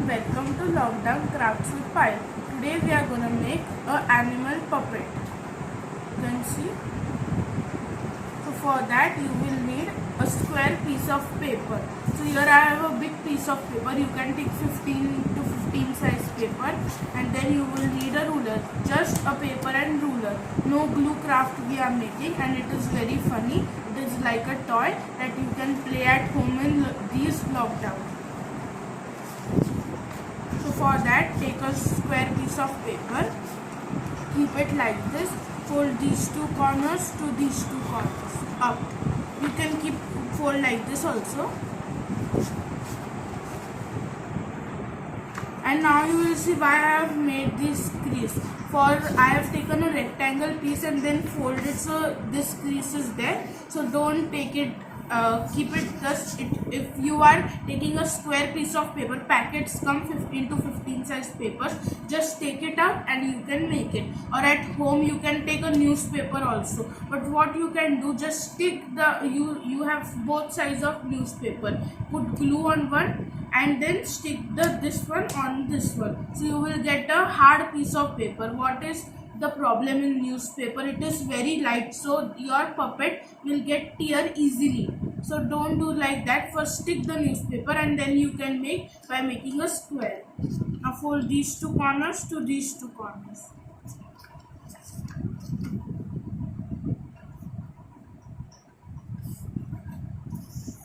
everyone, welcome to Lockdown Crafts with Pyle. Today we are gonna make an animal puppet. You can see. So for that you will need a square piece of paper. So here I have a big piece of paper. You can take 15 to 15 size paper, and then you will need a ruler. Just a paper and ruler. No glue craft we are making, and it is very funny. It is like a toy that you can play at home in these lockdowns. So for that, take a square piece of paper, keep it like this, fold these two corners to these two corners up. You can keep fold like this also. And now you will see why I have made this crease. For I have taken a rectangle piece and then folded so this crease is there. So don't take it. Keep it just if you are taking a square piece of paper, packets come 15 to 15 size papers, just take it out and you can make it. Or at home you can take a newspaper also, but what you can do, just stick the you have both sides of newspaper, put glue on one and then stick this one on this one, so you will get a hard piece of paper. What is the problem in newspaper? It is very light, so your puppet will get tear easily. So don't do like that. First stick the newspaper and then you can make by making a square. Now fold these two corners to these two corners.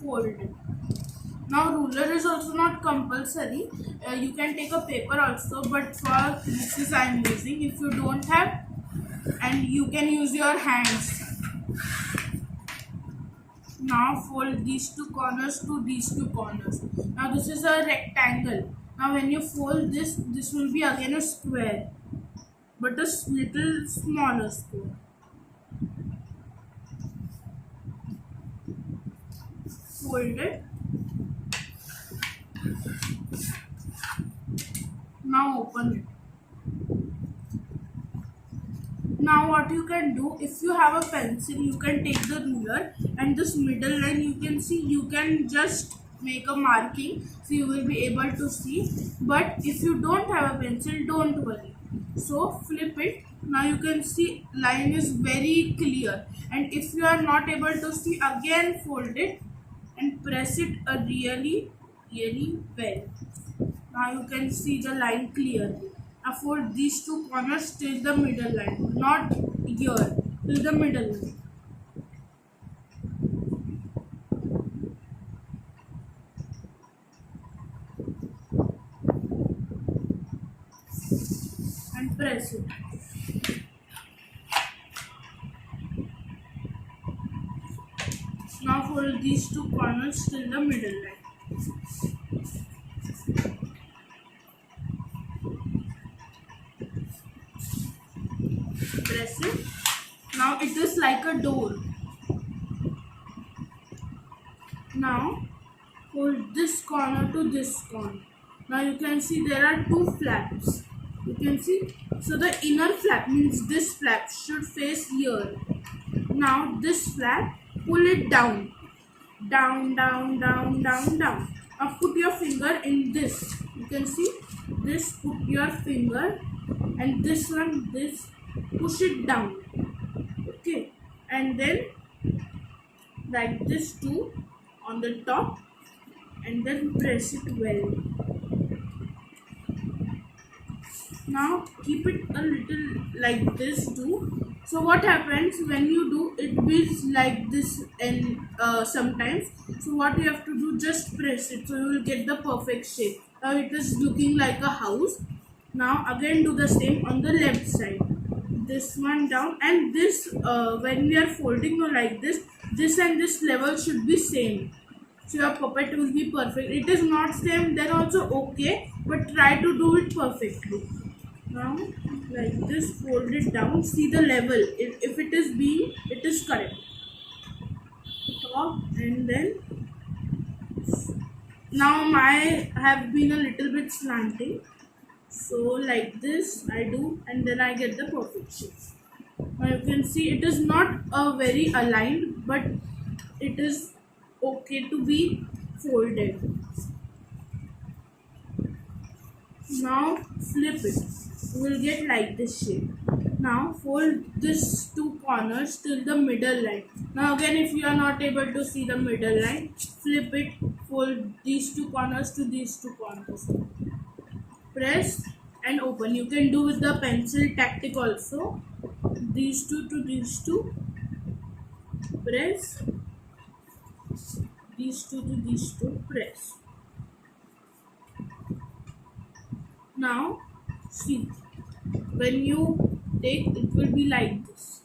Fold it. Now ruler is also not compulsory. You can take a paper also, but for this is I am using. If you don't have, and you can use your hands. Now fold these two corners to these two corners. Now this is a rectangle. Now when you fold this, this will be again a square, but a little smaller square. Fold it. Now open it. Now what you can do, if you have a pencil, you can take the ruler and this middle line, you can see, you can just make a marking, so you will be able to see. But if you don't have a pencil, don't worry. So flip it. Now you can see line is very clear, and if you are not able to see, again fold it and press it really well. Now you can see the line clearly. Now fold these two corners till the middle line, not here, till the middle line. And press it. Now fold these two corners till the middle line. Press it. Now it is like a door. Now hold this corner to this corner. Now you can see there are two flaps. You can see. So the inner flap means this flap should face here. Now this flap, pull it down. Down, down, down, down, down. Now put your finger in this. You can see this, put your finger, and this one, this, push it down. Okay, and then like this too on the top, and then press it well. Now keep it a little like this too. So what happens when you do it, is like this, and sometimes, so what you have to do, just press it, so you will get the perfect shape. Now it is looking like a house. Now again do the same on the left side. This one down, and this when we are folding like this and this level should be same, so your puppet will be perfect. It is not same, then also okay, but try to do it perfectly. Now like this, fold it down, see the level, if it is being, it is correct. Top, and then now my have been a little bit slanting, so like this I do, and then I get the perfect shape. Now you can see it is not a very aligned, but it is okay to be folded. Now flip it. You will get like this shape. Now fold this two corners till the middle line. Now again, if you are not able to see the middle line, flip it, fold these two corners to these two corners. Press and open. You can do with the pencil tactic also. These two to these two. Press. These two to these two. Press. Now see, when you take, it will be like this.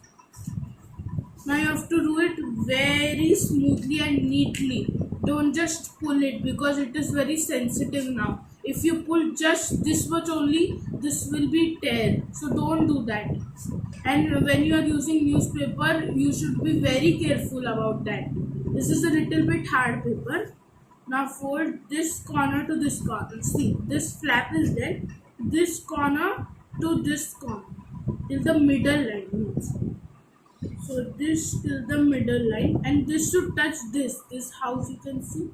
Now you have to do it very smoothly and neatly. Don't just pull it because it is very sensitive now. If you pull just this much only, this will be tear. So don't do that. And when you are using newspaper, you should be very careful about that. This is a little bit hard paper. Now fold this corner to this corner. See, this flap is there. This corner to this corner till the middle line means. So this till the middle line, and this should touch this house, you can see.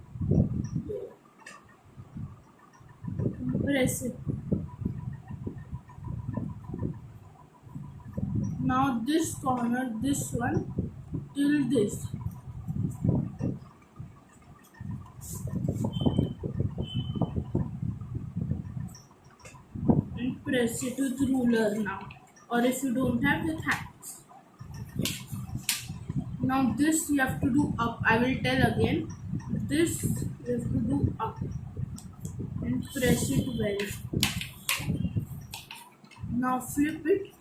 Press it. Now this corner, this one till this. And press it with ruler now, or if you don't have, with hands. Now this you have to do up. I will tell again. This you have to do up and press it well. Now flip it.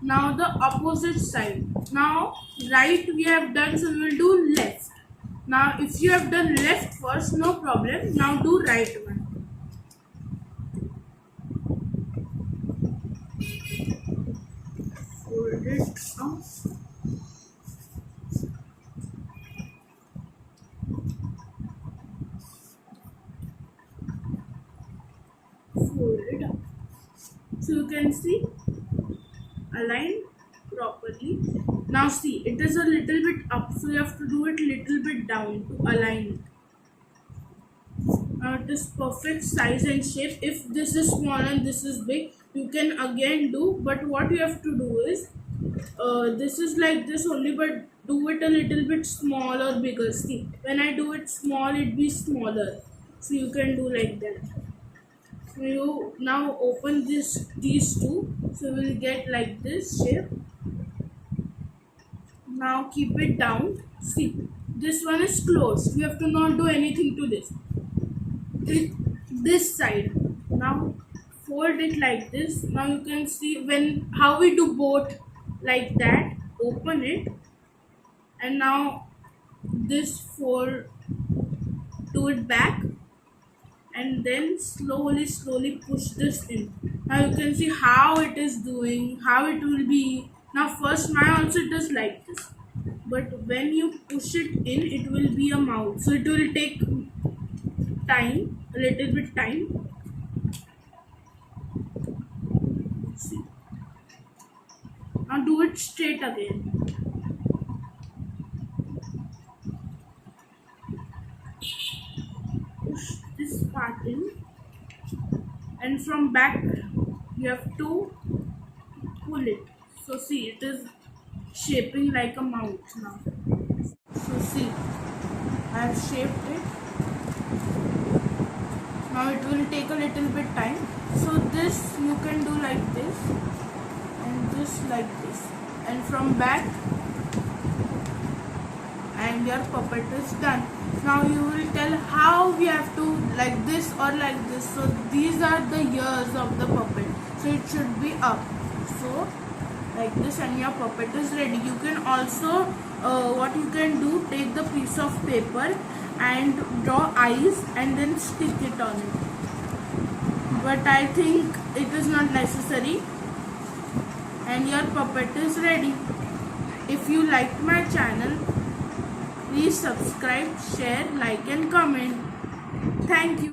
Now the opposite side. Now right we have done, so we will do left. Now if you have done left first, no problem. Now do right one. Fold it up. Fold it up. So you can see, align properly. Now see, it is a little bit up, so you have to do it little bit down to align it. Now it is perfect size and shape. If this is small and this is big, you can again do, but what you have to do is, this is like this only, but do it a little bit small or bigger. See, when I do it small, it be smaller. So you can do like that. So you now open these two, so we'll get like this shape. Now keep it down. See, this one is closed. You have to not do anything to this. This side. Now fold it like this. Now you can see how we do both like that. Open it, and now this fold, do it back, and then slowly push this in. Now you can see how it is doing, how it will be. Now first mine also does like this, but when you push it in, it will be a mouth, so it will take time, a little bit time. See. Now do it straight again. Push this part in, and from back you have to pull it. So see, it is shaping like a mouth now. So see, I have shaped it. Now it will take a little bit time. So this you can do like this, and this like this, and from back, and your puppet is done. Now you will tell how we have to, like this or like this. So these are the ears of the puppet, so it should be up, so like this, and your puppet is ready. You can also, what you can do, take the piece of paper and draw eyes and then stick it on it, but I think it is not necessary, and your puppet is ready. If you liked my channel, please subscribe, share, like and comment. Thank you.